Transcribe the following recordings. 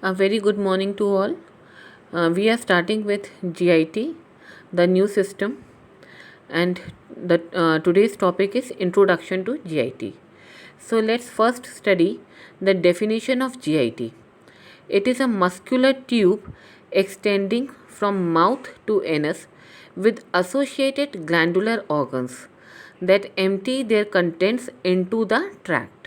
A very good morning to all. We are starting with GIT, the new system, and the today's topic is Introduction to GIT. So let's first study the definition of GIT. It is a muscular tube extending from mouth to anus with associated glandular organs that empty their contents into the tract.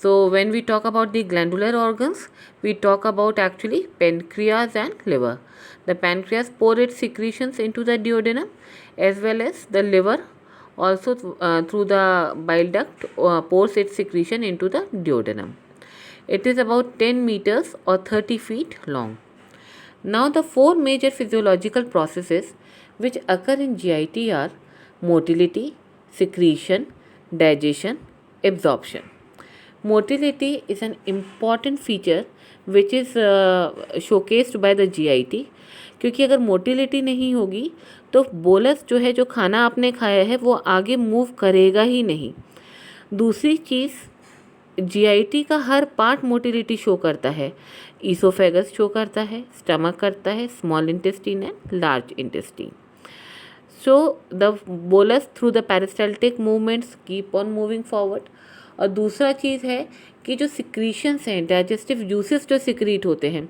So when we talk about the glandular organs, we talk about actually pancreas and liver. The pancreas pour its secretions into the duodenum, as well as the liver also through the bile duct pours its secretion into the duodenum. It is about 10 meters or 30 feet long. Now the four major physiological processes which occur in GIT are motility, secretion, digestion, absorption. Motility is an important feature which is showcased by the GIT, क्योंकि अगर motility नहीं होगी तो bolus जो है, जो खाना आपने खाया है, वो आगे मूव करेगा ही नहीं. दूसरी चीज़, जीआईटी का हर पार्ट मोटिलिटी शो करता है. ईसोफेगस शो करता है, स्टमक करता है, small intestine and large intestine. So the bolus through the peristaltic movements keep on moving forward. और दूसरा चीज़ है कि जो सिक्रीशंस हैं, डाइजेस्टिव जूसेस जो सिक्रीट होते हैं,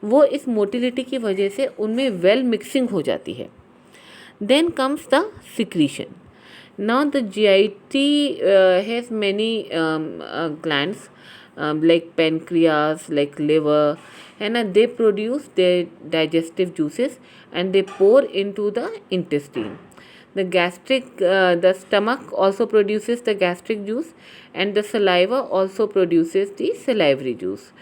वो इस मोटिलिटी की वजह से उनमें वेल मिक्सिंग हो जाती है. Then comes the secretion. Now the GIT has many glands like pancreas, like liver, and they produce their digestive juices and they pour into the intestine. The stomach also produces the gastric juice, and the saliva also produces the salivary juice.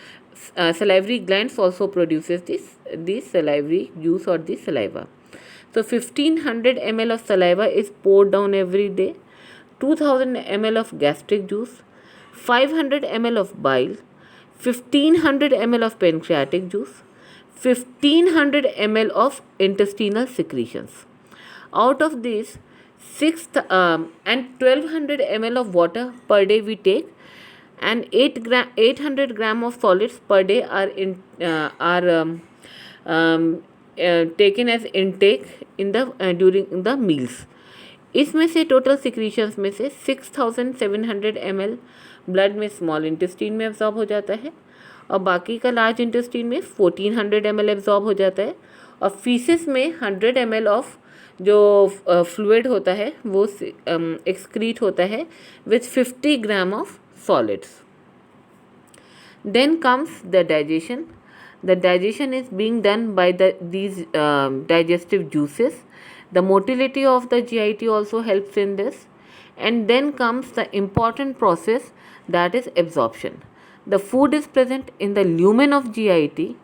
Salivary glands also produces the salivary juice or the saliva. So 1500 ml of saliva is poured down every day. 2000 ml of gastric juice, 500 ml of bile, 1500 ml of pancreatic juice, 1500 ml of intestinal secretions. Out of these, 1200 ml of water per day we take, and 800 gram of solids per day are taken as intake in the during the meals. इसमें से total secretions में से 6700 ml blood में small intestine में absorb हो जाता है, और बाकी का लार्ज इंटेस्टीन में 1400 ml एब्जॉर्ब हो जाता है, और फीसिस में 100 ml ऑफ जो फ्लूइड होता है वो एक्सक्रीट होता है with 50 gram of solids. Then comes the digestion. The digestion is being done by these digestive juices. The motility of the GIT also helps in this. And then comes the important process, that is absorption. The food is present in the lumen of GIT.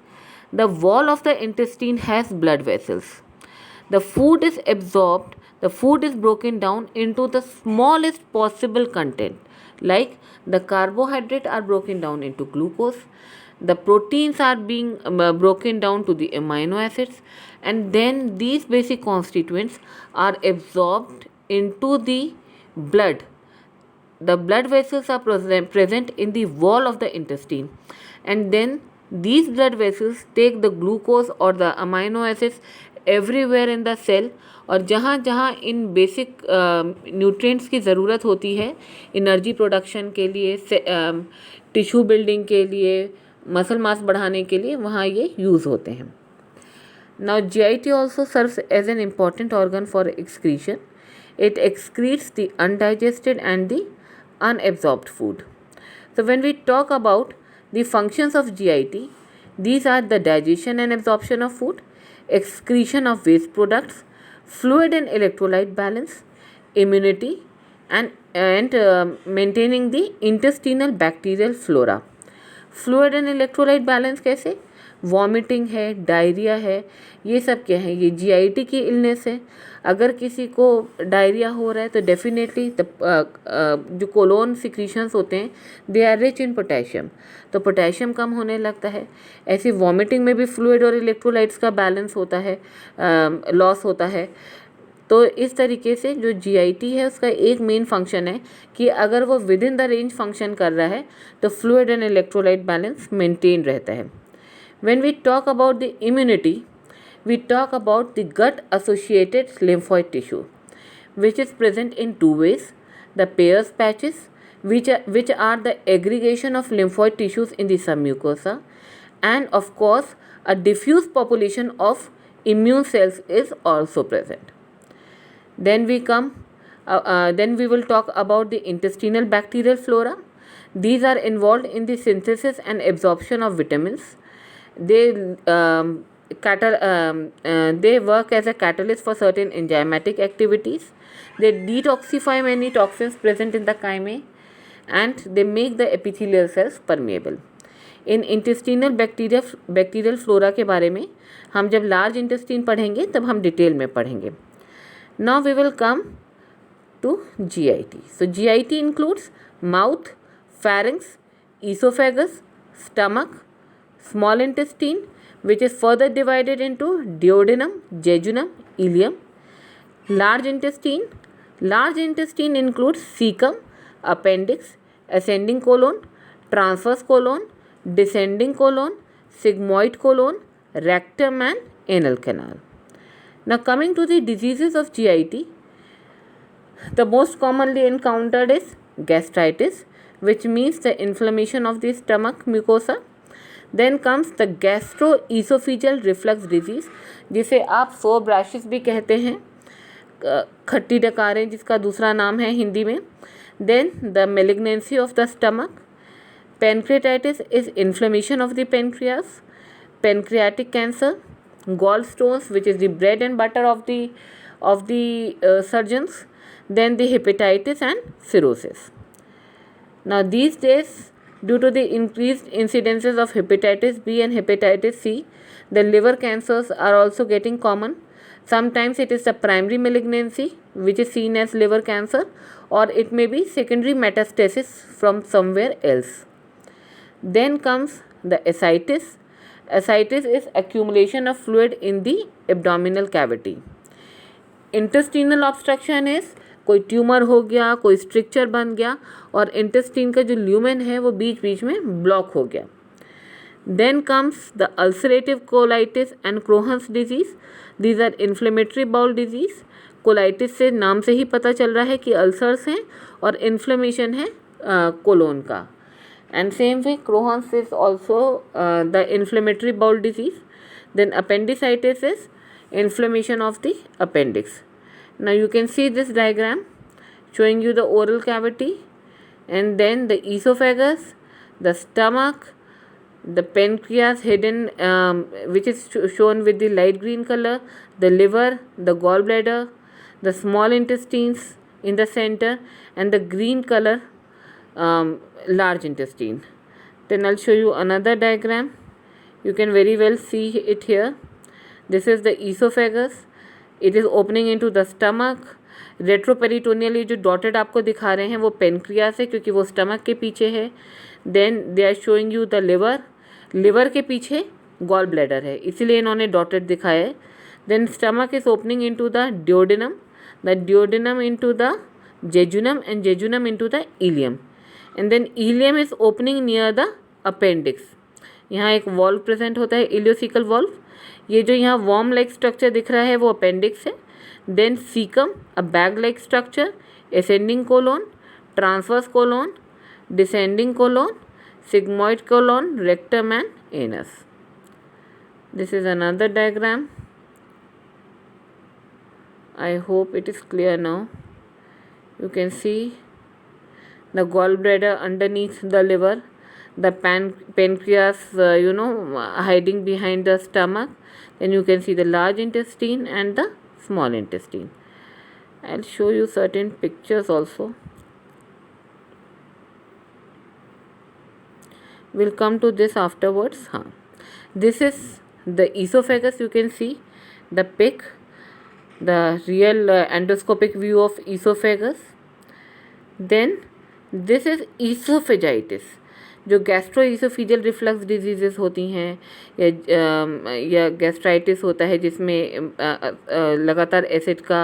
The wall of the intestine has blood vessels. The food is absorbed. The food is broken down into the smallest possible content. Like the carbohydrates are broken down into glucose. The proteins are being broken down to the amino acids, and then these basic constituents are absorbed into the blood. The blood vessels are present in the wall of the intestine, and then these blood vessels take the glucose or the amino acids everywhere in the cell, और जहाँ जहाँ इन basic nutrients की ज़रूरत होती है energy production के लिए, tissue building के लिए, मसल मास बढ़ाने के लिए, वहाँ ये यूज़ होते हैं. Now GIT also serves as an important organ for excretion. It excretes the undigested and the unabsorbed food. So when we talk about the functions of GIT, these are the digestion and absorption of food, excretion of waste products, fluid and electrolyte balance, immunity, and maintaining the intestinal bacterial flora. Fluid and electrolyte balance कैसे? Vomiting है, diarrhoea है, ये सब क्या है? ये GIT की illness है. अगर किसी को डायरिया हो रहा है तो डेफिनेटली जो कोलोन सिक्रीशंस होते हैं they are rich in potassium, तो पोटेशियम कम होने लगता है. ऐसी वॉमिटिंग में भी फ्लूइड और इलेक्ट्रोलाइट्स का बैलेंस होता है, लॉस होता है. तो इस तरीके से जो जीआईटी है उसका एक मेन फंक्शन है कि अगर वो with in the range function कर रहा है तो fluid and electrolyte balance maintain रहता है. When we talk about the immunity, we talk about the gut associated lymphoid tissue, which is present in two ways: the Peyer's patches, which are the aggregation of lymphoid tissues in the submucosa, and of course a diffuse population of immune cells is also present. Then we will talk about the intestinal bacterial flora. These are involved in the synthesis and absorption of vitamins. They they work as a catalyst for certain enzymatic activities. They detoxify many toxins present in the chyme, and they make the epithelial cells permeable. In intestinal bacterial flora के बारे में हम जब large intestine पढ़ेंगे तब हम detail में पढ़ेंगे. Now we will come to GIT. So GIT includes mouth, pharynx, esophagus, stomach, small intestine, which is further divided into duodenum, jejunum, ileum. Large intestine includes cecum, appendix, ascending colon, transverse colon, descending colon, sigmoid colon, rectum and anal canal. Now coming to the diseases of GIT, the most commonly encountered is gastritis, which means the inflammation of the stomach mucosa. Then comes the gastroesophageal reflux disease, जिसे आप सोब्रासिस भी कहते हैं, खट्टी डकारें जिसका दूसरा नाम है हिंदी में. Then the malignancy of the stomach. Pancreatitis is inflammation of the pancreas. Pancreatic cancer. Gallstones, which is the bread and butter of the surgeons. Then the hepatitis and cirrhosis. Now these days, due to the increased incidences of hepatitis B and hepatitis C, the liver cancers are also getting common. Sometimes it is the primary malignancy which is seen as liver cancer, or it may be secondary metastasis from somewhere else. Then comes the ascites. Ascites is accumulation of fluid in the abdominal cavity. Intestinal obstruction is कोई tumour हो गया, कोई structure बन गया और intestine का जो lumen है वो बीच बीच में ब्लॉक हो गया. Then comes the ulcerative colitis and Crohn's disease. These are inflammatory bowel disease. Colitis से नाम से ही पता चल रहा है कि अल्सर्स हैं और इन्फ्लेमेशन है कोलोन का. And same way Crohn's is also the inflammatory bowel disease. Then appendicitis is inflammation of the appendix. Now you can see this diagram showing you the oral cavity, and then the esophagus, the stomach, the pancreas hidden, which is shown with the light green color, the liver, the gallbladder, the small intestines in the center, and the green color large intestine. Then I'll show you another diagram. You can very well see it here. This is the esophagus. It is opening into the stomach. Retroperitoneal जो dotted आपको दिखा रहे हैं वो pancreas है क्योंकि वो stomach के पीछे है. Then they are showing you the liver. Liver के पीछे गॉल ब्लैडर है, इसीलिए इन्होंने डॉटेड दिखाया है. Then stomach is opening into the duodenum into the jejunum and jejunum into the ileum. And then ileum is opening near the appendix. यहाँ एक valve present होता है, इलियोसिकल वॉल्व. ये जो यहाँ वॉर्म लाइक स्ट्रक्चर दिख रहा है वो अपेंडिक्स है. Then caecum, a bag like structure, ascending colon, transverse colon, descending colon, sigmoid colon, rectum and anus. This is another diagram. I hope it is clear now. You can see the gall bladder underneath the liver, the pancreas hiding behind the stomach. Then you can see the large intestine and the small intestine. I'll show you certain pictures also. We'll come to this afterwards. This is the esophagus. You can see the pic, the real endoscopic view of esophagus. Then this is esophagitis. जो gastroesophageal reflux diseases होती हैं या gastritis होता है जिसमें लगातार acid का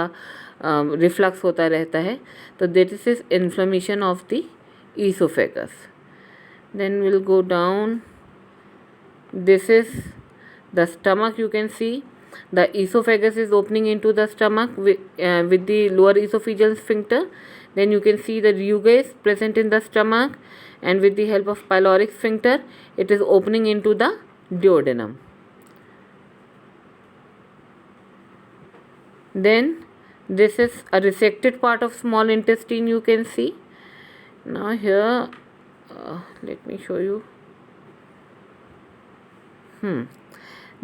reflux होता रहता है, तो this is inflammation of the oesophagus. Then will go down. This is the stomach, you can see. The esophagus is opening into the stomach with the lower esophageal sphincter. Then you can see the rugae is present in the stomach, and with the help of pyloric sphincter, it is opening into the duodenum. Then this is a resected part of small intestine, you can see. Now here, let me show you.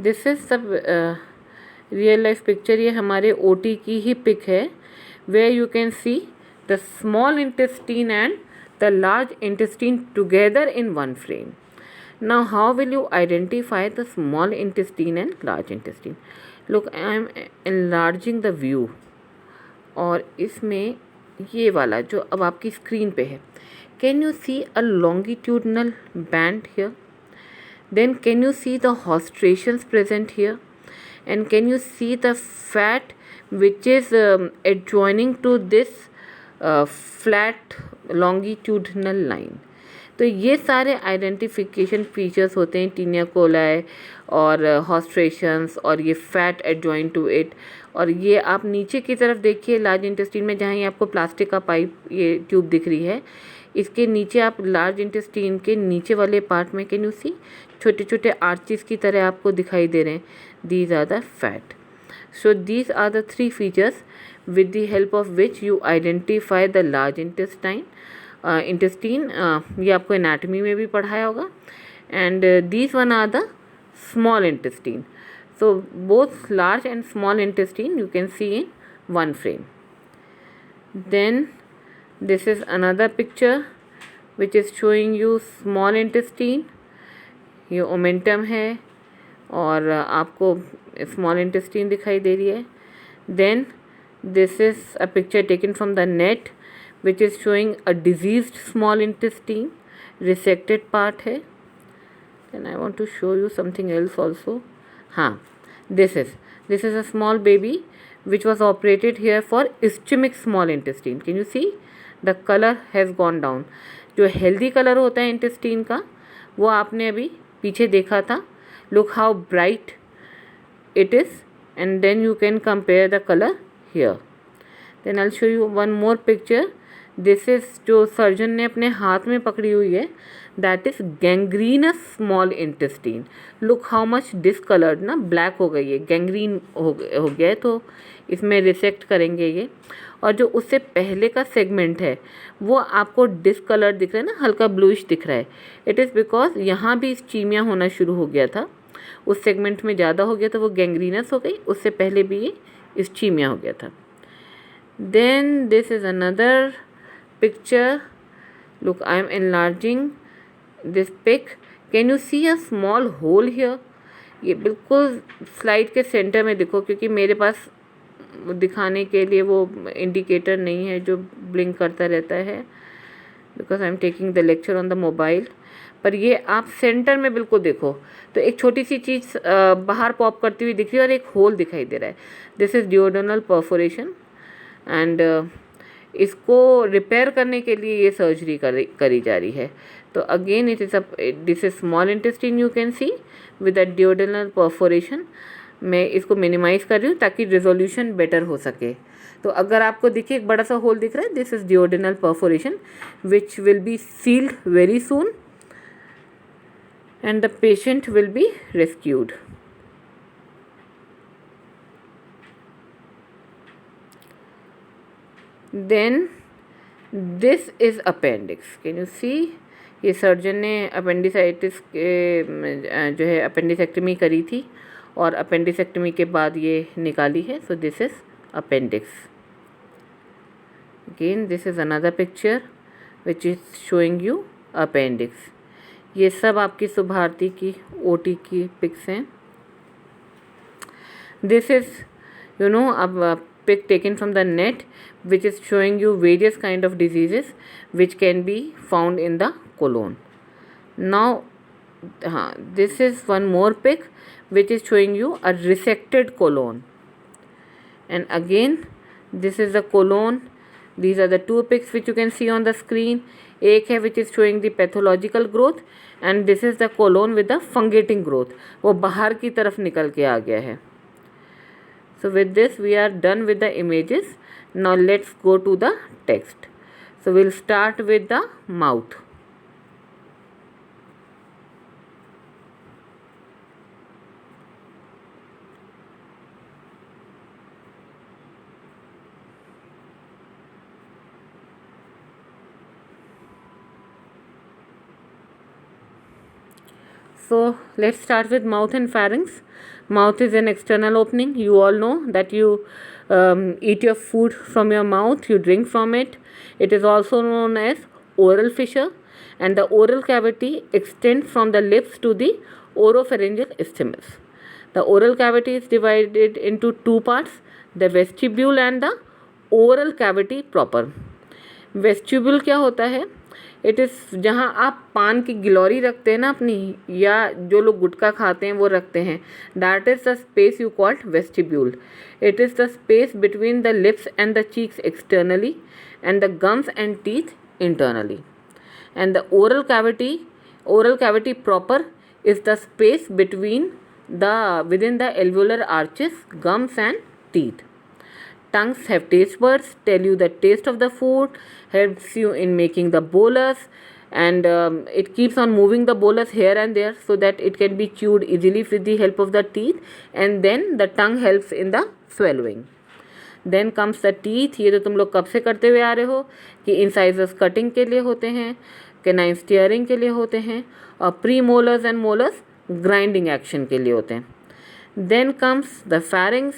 This is the real life picture. ये हमारे OT की ही pic है, where you can see the small intestine and the large intestine together in one frame. Now how will you identify the small intestine and large intestine? Look, I am enlarging the view. और इसमें ये वाला जो अब आपकी screen पे है, can you see a longitudinal band here? Then can you see the hostrations present here? And can you see the fat which is adjoining to this flat longitudinal line? तो ये सारे आइडेंटिफिकेशन फीचर्स होते हैं taenia coli और हॉस्ट्रेशंस और ये fat adjoin to it. और ये आप नीचे की तरफ देखिए लार्ज इंटेस्टीन में, जहाँ ये आपको प्लास्टिक का पाइप ये ट्यूब दिख रही है, इसके नीचे आप लार्ज इंटेस्टीन के नीचे वाले पार्ट में कैन यू सी छोटे छोटे आर्चिस की तरह आपको दिखाई दे रहे हैं. These are the fat. So these are the three features with the help of which you identify the large intestine intestine. ये आपको एनाटमी में भी पढ़ाया होगा. And these one are the small intestine. So both large and small intestine you can see in one frame. Then this is another picture which is showing you small intestine. ये omentum है और आपको small intestine दिखाई दे रही है. Then this is a picture taken from the net which is showing a diseased small intestine, resected part है. Then I want to show you something else also. हाँ, this is a small baby which was operated here for ischemic small intestine. Can you see? The color has gone down. जो healthy color होता है intestine का, वो आपने अभी पीछे देखा था. Look how bright it is, and then you can compare the color here. Then I'll show you one more picture. This is जो सर्जन ने अपने हाथ में पकड़ी हुई है, that is gangrenous small intestine. Look how much discoloured ना, black हो गई है, गैंग्रीन हो गया है. तो इसमें रिसेक्ट करेंगे ये. और जो उससे पहले का सेगमेंट है वो आपको डिसकलर्ड दिख रहा है ना, हल्का ब्लूइश दिख रहा है. इट इज़ बिकॉज यहाँ भी इस्चीमिया होना शुरू हो गया था, उस सेगमेंट में ज़्यादा हो गया तो वो गैंग्रीनस हो गई. उससे पहले भी ये इस्चीमिया हो गया था. Then this is another picture. Look, I am enlarging this pic. Can you see a small hole here? ये बिल्कुल स्लाइड के सेंटर में देखो, क्योंकि मेरे पास दिखाने के लिए वो इंडिकेटर नहीं है जो ब्लिंक करता रहता है, because I am taking the lecture on the mobile. पर ये आप सेंटर में बिल्कुल देखो तो एक छोटी सी चीज़ बाहर पॉप करती हुई दिख रही है और एक होल दिखाई दे रहा है. This is duodenal perforation. And इसको रिपेयर करने के लिए ये सर्जरी करी जा रही है. तो again it is this is small intestine, you can C with a duodenal perforation. मैं इसको मिनिमाइज़ कर रही हूँ ताकि रिजोल्यूशन बेटर हो सके. तो अगर आपको देखिए एक बड़ा सा होल दिख रहा है, this is duodenal perforation which will be sealed very soon and the patient will be rescued. Then this is appendix. Can you see? ये सर्जन ने अपेंडिसाइटिस के जो है अपेंडिसेक्टमी करी थी और अपेंडिसेक्टमी के बाद ये निकाली है. So this is appendix. Again this is another picture which is showing you appendix. ये सब आपकी सुभारती की ओटी की पिक्स हैं. दिस इज़ यू नो अब pic taken from the net which is showing you various kind of diseases which can be found in the colon. Now this is one more pic which is showing you a resected colon. And again this is the colon These are the two pics which you can see on the screen. एक है which is showing the pathological growth and this is the colon with the fungating growth. वो बाहर की तरफ निकल के आ गया है. So with this we are done with the images. Now let's go to the text. So we'll start with the mouth. So let's start with mouth and pharynx. Mouth is an external opening. You all know that you eat your food from your mouth, you drink from it. It is also known as oral fissure, and the oral cavity extends from the lips to the oropharyngeal isthmus. The oral cavity is divided into two parts, the vestibule and the oral cavity proper. Vestibule क्या होता है? It is जहाँ आप पान की glory रखते हैं ना अपनी, या जो लोग गुटखा खाते हैं वो रखते हैं, that is the space you called vestibule. It is the space between the lips and the cheeks externally and the gums and teeth internally. And the oral cavity proper is the space within the alveolar arches, gums and teeth. Tongues have taste buds, tell you the taste of the food, helps you in making the bolus, and it keeps on moving the bolus here and there so that it can be chewed easily with the help of the teeth, and then the tongue helps in the swallowing. Then comes the teeth. ये तो तुम लोग कब से करते हुए आ रहे हो कि इंसाइजर्स कटिंग के लिए होते हैं, कैनाइन स्टीयरिंग के लिए होते हैं, और premolars and molars grinding action के लिए होते हैं. Then comes the pharynx.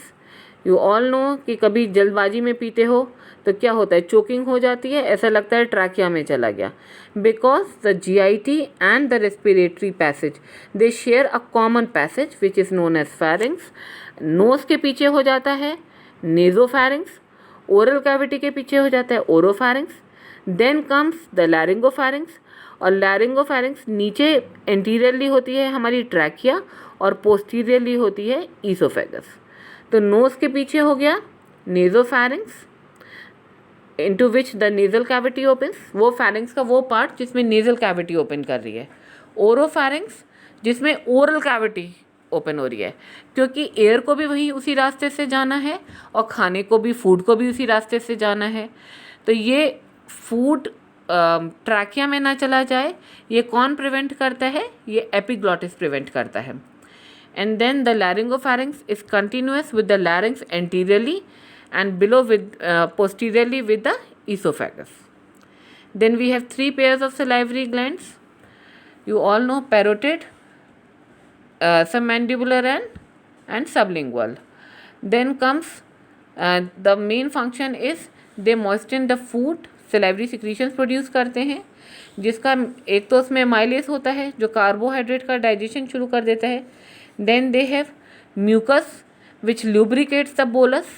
You all know कि कभी जल्दबाजी में पीते हो तो क्या होता है, चोकिंग हो जाती है, ऐसा लगता है ट्रैकिया में चला गया. Because the GIT and the respiratory passage they share a common passage which is known as pharynx. Nose के पीछे हो जाता है नेजोफैरिंग्स, ओरल कैविटी के पीछे हो जाता है ओरोफैरिंग्स. देन कम्स द लैरिंगोफैरिंग्स, और लैरिंगोफैरिंग्स नीचे एंटीरियरली होती है हमारी ट्रैकिया और पोस्टीरियरली होती है ईसोफेगस. तो नोज के पीछे हो गया nasopharynx into which the nasal cavity opens. वो फैरिंग्स का वो पार्ट जिसमें नेजल कैविटी ओपन कर रही है. ओरोफैरिंग्स जिसमें ओरल कैविटी ओपन हो रही है, क्योंकि एयर को भी वही उसी रास्ते से जाना है और खाने को भी, फूड को भी उसी रास्ते से जाना है. तो ये फूड ट्रैकिया में ना चला जाए, ये कौन प्रिवेंट करता है? ये एपिग्लॉटिस प्रिवेंट करता है. And then the laryngopharynx is continuous with the larynx anteriorly and below with posteriorly with the esophagus. Then we have three pairs of salivary glands. You all know parotid, submandibular and sublingual. Then comes the main function is they moisten the food. salivary secretions produce करते हैं, जिसका एक तो उसमें माइलेस होता है जो carbohydrate का डाइजेशन शुरू कर देता है. Then they have mucus which lubricates the bolus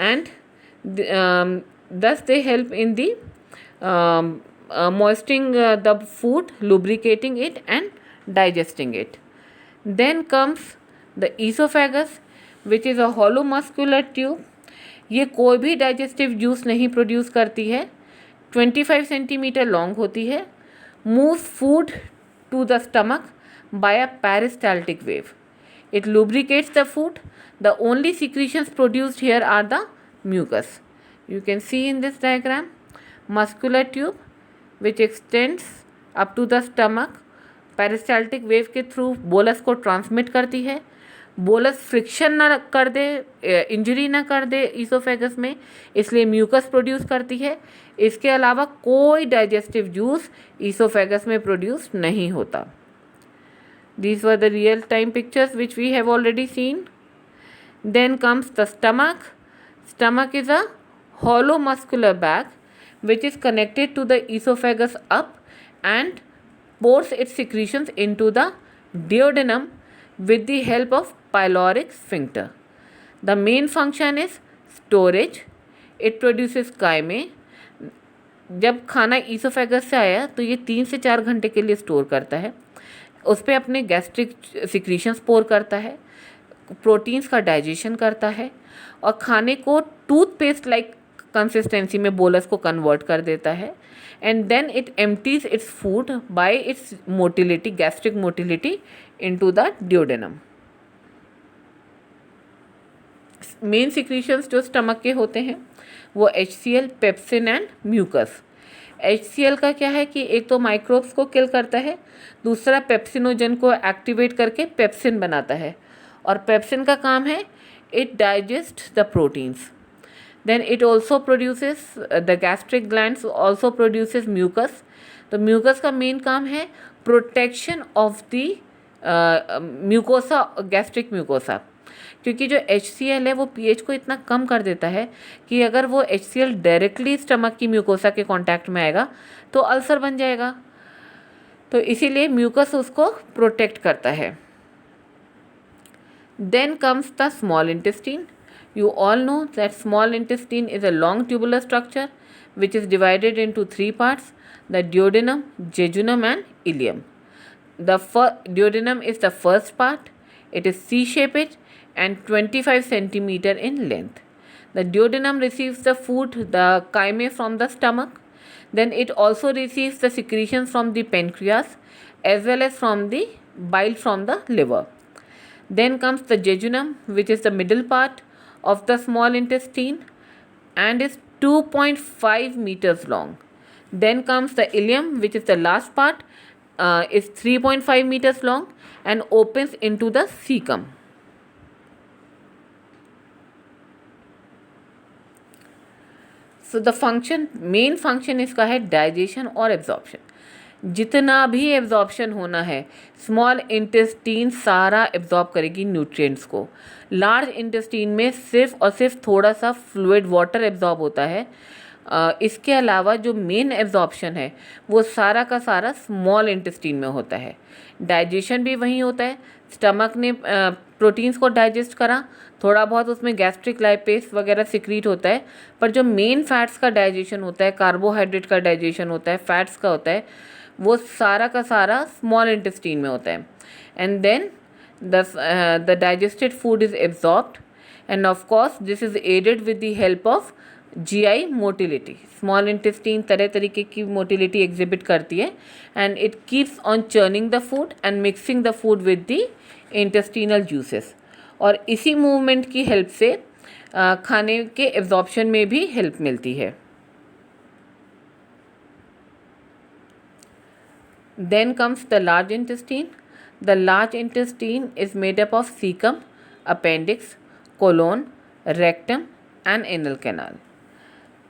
and thus they help in the moistening the food, lubricating it and digesting it. Then comes the esophagus which is a hollow muscular tube. ये कोई भी digestive juice नहीं produce करती है, 25 centimetre long होती है, moves food to the stomach by a peristaltic wave. It lubricates the food. The only secretions produced here are the mucus. You can see in this diagram muscular tube which extends up to the stomach, peristaltic wave के through bolus को transmit करती है. Bolus friction ना कर दे, injury ना कर दे oesophagus में, इसलिए म्यूकस प्रोड्यूस करती है. इसके अलावा कोई डाइजेस्टिव जूस ईसोफेगस में प्रोड्यूस नहीं होता. These were the real time pictures which we have already seen. Then comes the stomach. Stomach is a hollow muscular bag which is connected to the esophagus up and pours its secretions into the duodenum with the help of pyloric sphincter. The main function is storage. It produces chyme. जब खाना oesophagus से आया तो ये 3 से 4 घंटे के लिए स्टोर करता है, उस पर अपने गैस्ट्रिक सिक्रीशंस पोर करता है, प्रोटीन्स का डाइजेशन करता है और खाने को टूथपेस्ट लाइक कंसिस्टेंसी में बोलस को कन्वर्ट कर देता है, and then it empties its food by its motility, gastric motility, into the duodenum. Main secretions जो स्टमक के होते हैं वो HCl, pepsin and mucus. HCl का क्या है कि एक तो माइक्रोब्स को किल करता है, दूसरा पेप्सिनोजन को एक्टिवेट करके पेप्सिन बनाता है, और पेप्सिन का काम है it digest the proteins. Then it also produces, the gastric glands also produces mucus. तो म्यूकस का मेन काम है protection of the mucosa, gastric mucosa, क्योंकि जो HCl है वो pH को इतना कम कर देता है कि अगर वो HCl डायरेक्टली स्टमक की म्यूकोसा के कांटेक्ट में आएगा तो अल्सर बन जाएगा, तो इसीलिए म्यूकस उसको प्रोटेक्ट करता है। Then comes the small intestine. You all know that small intestine is a long tubular structure which is divided into three parts: the duodenum, jejunum and ileum. The duodenum is the first part. It is C-shaped and 25 centimeter in length. The duodenum receives the food, the chyme, from the stomach. Then it also receives the secretions from the pancreas as well as from the bile from the liver. Then comes the jejunum, which is the middle part of the small intestine and is 2.5 meters long. Then comes the ileum, which is the last part, is 3.5 meters long and opens into the cecum. So the function, main function इसका है digestion और absorption. जितना भी absorption होना है small intestine सारा absorb करेगी nutrients को। लार्ज इंटेस्टीन में सिर्फ और सिर्फ थोड़ा सा फ्लूइड वाटर एब्जॉर्ब होता है। इसके अलावा जो मेन एब्जॉर्प्शन है वो सारा का सारा स्मॉल इंटेस्टीन में होता है। डाइजेशन भी वहीं होता है। स्टमक ने प्रोटीन्स को डाइजेस्ट करा, थोड़ा बहुत उसमें गैस्ट्रिक लाइपेस वगैरह सिक्रीट होता है, पर जो मेन फैट्स का डाइजेशन होता है, कार्बोहाइड्रेट का डाइजेशन होता है, फैट्स का होता है, वो सारा का सारा स्मॉल इंटेस्टीन में होता है। And then the digested food is absorbed and of course this is aided with the help of GI motility. Small intestine तरह तरीके की मोटिलिटी एग्जिबिट करती है and it keeps on churning the food and mixing the food with the intestinal juices, और इसी movement की help से खाने के एब्जॉर्प्शन में भी हेल्प मिलती है। Then comes the large intestine. The large intestine is made up of cecum, appendix, colon, rectum and anal canal.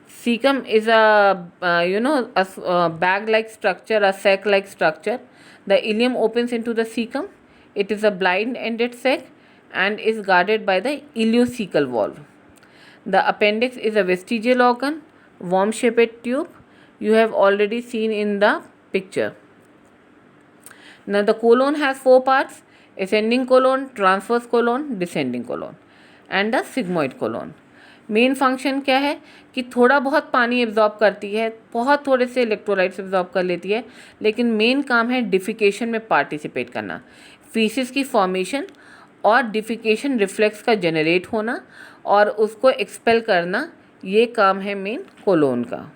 Cecum is a bag-like structure, a sac-like structure. The ileum opens into the cecum. It is a blind-ended sac and is guarded by the ileocecal valve. The appendix is a vestigial organ, worm-shaped tube. You have already seen in the picture. Now the colon has four parts: ascending colon, transverse colon, descending colon and the sigmoid colon. Main function क्या है कि थोड़ा बहुत पानी absorb करती है, बहुत थोड़े से इलेक्ट्रोलाइट्स एब्जॉर्ब कर लेती है, लेकिन मेन काम है डिफिकेशन में पार्टिसिपेट करना, फीसिस की फॉर्मेशन और डिफिकेशन रिफ्लेक्स का जनरेट होना और उसको एक्सपेल करना, ये काम है मेन कोलोन का।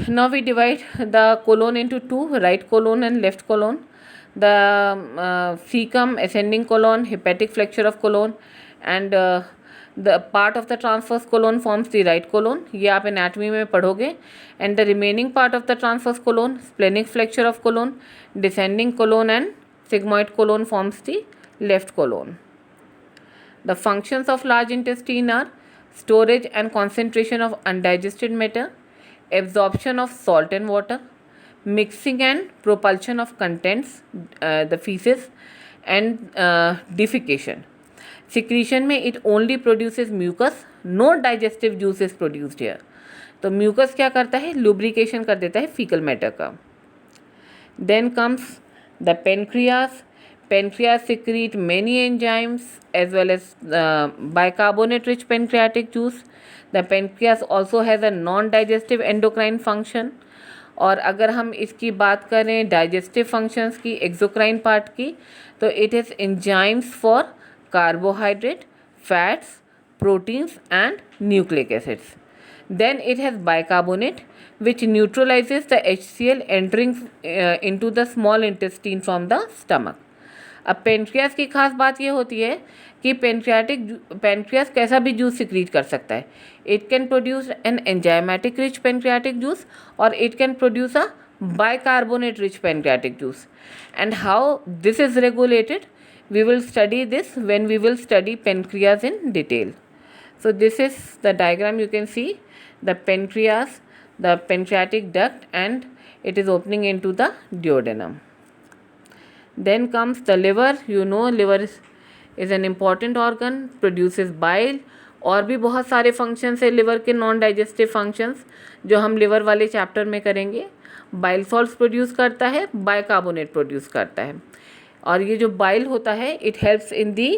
Now we divide the colon into two, right colon and left colon. The cecum, ascending colon, hepatic flexure of colon and the part of the transverse colon forms the right colon. ये आप anatomy में पढ़ोगे. And the remaining part of the transverse colon, splenic flexure of colon, descending colon and sigmoid colon forms the left colon. The functions of large intestine are storage and concentration of undigested matter, absorption of salt and water, mixing and propulsion of contents, the feces and defecation. Secretion में it only produces mucus, no digestive juice is produced here. तो mucus क्या करता है, lubrication कर देता है fecal matter का. Then comes the pancreas. Pancreas secrete many enzymes as well as bicarbonate rich pancreatic juice. The pancreas also has a non-digestive endocrine function. और अगर हम इसकी बात करें डाइजेस्टिव फंक्शंस की, एक्सोक्राइन पार्ट की, तो it is enzymes for carbohydrate, fats, proteins and nucleic acids. Then it has bicarbonate which neutralizes the HCl entering into the small intestine from the stomach. अब पेनक्रियास की खास बात ये होती है कि पेनक्रियास कैसा भी जूस सिक्रीट कर सकता है. It can produce an enzymatic rich pancreatic juice और it can produce a bicarbonate rich pancreatic juice. And how this is regulated, we will study this when we will study pancreas in detail. So this is the diagram. You can see the pancreas, the pancreatic duct, and it is opening into the duodenum. Then comes the liver. You know liver is an important organ, produces bile. और भी बहुत सारे functions है liver के, non digestive functions, जो हम liver वाले chapter में करेंगे. बाइल सॉल्ट्स प्रोड्यूस करता है, बाइकार्बोनेट प्रोड्यूस करता है. और ये जो बाइल होता है it helps in the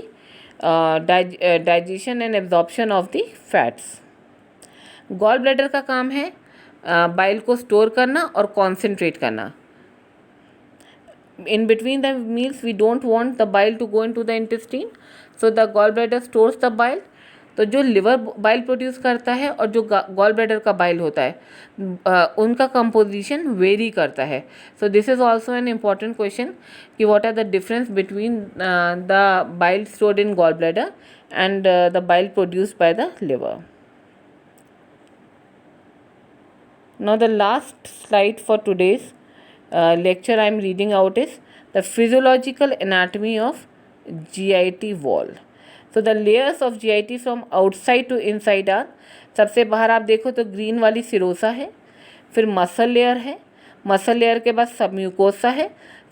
digestion and absorption of the fats. Gall bladder का काम है बाइल को स्टोर करना और कॉन्सेंट्रेट करना. In between the meals we don't want the bile to go into the intestine, so the gallbladder stores the bile. तो जो liver bile produce करता है और जो गॉल ब्लैडर का बाइल होता है उनका कंपोजिशन वेरी करता है. So this is also an important question कि what are the difference between the bile stored in gall bladder and the bile produced by the liver. Now the last slide for today's lecture I am reading out is the physiological anatomy of GIT wall. So the layers of GIT from outside to inside are, सबसे बाहर आप देखो तो green वाली serosa है, फिर muscle layer है, muscle layer के बाद सब म्यूकोसा है,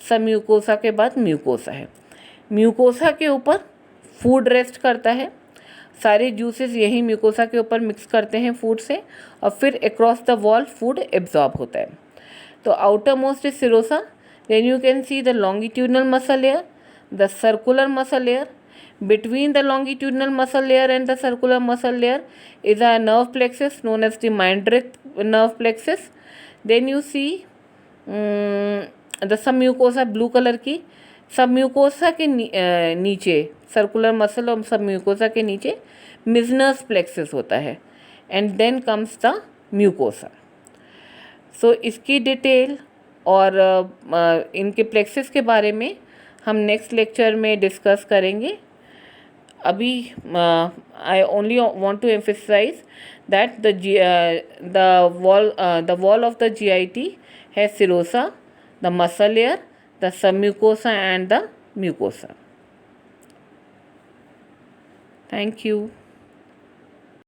सब म्यूकोसा के बाद म्यूकोसा है. म्यूकोसा के ऊपर फूड रेस्ट करता है, सारे जूसेस यही म्यूकोसा के ऊपर मिक्स करते हैं फूड से और फिर across the wall food absorb होता है. तो outermost is serosa. Then you can see the longitudinal muscle layer, the circular muscle layer. Between the longitudinal muscle layer and the circular muscle layer is a nerve plexus known as the Meindrecht nerve plexus. Then you see the submucosa blue color की. Submucosa के नीचे circular muscle और submucosa के नीचे मिजनस plexus होता है and then comes the mucosa. सो इसकी डिटेल और इनके प्लेक्सस के बारे में हम नेक्स्ट लेक्चर में डिस्कस करेंगे. अभी I only want to emphasise that the wall of the GIT है serosa, the muscle layer, the submucosa and the mucosa. Thank you.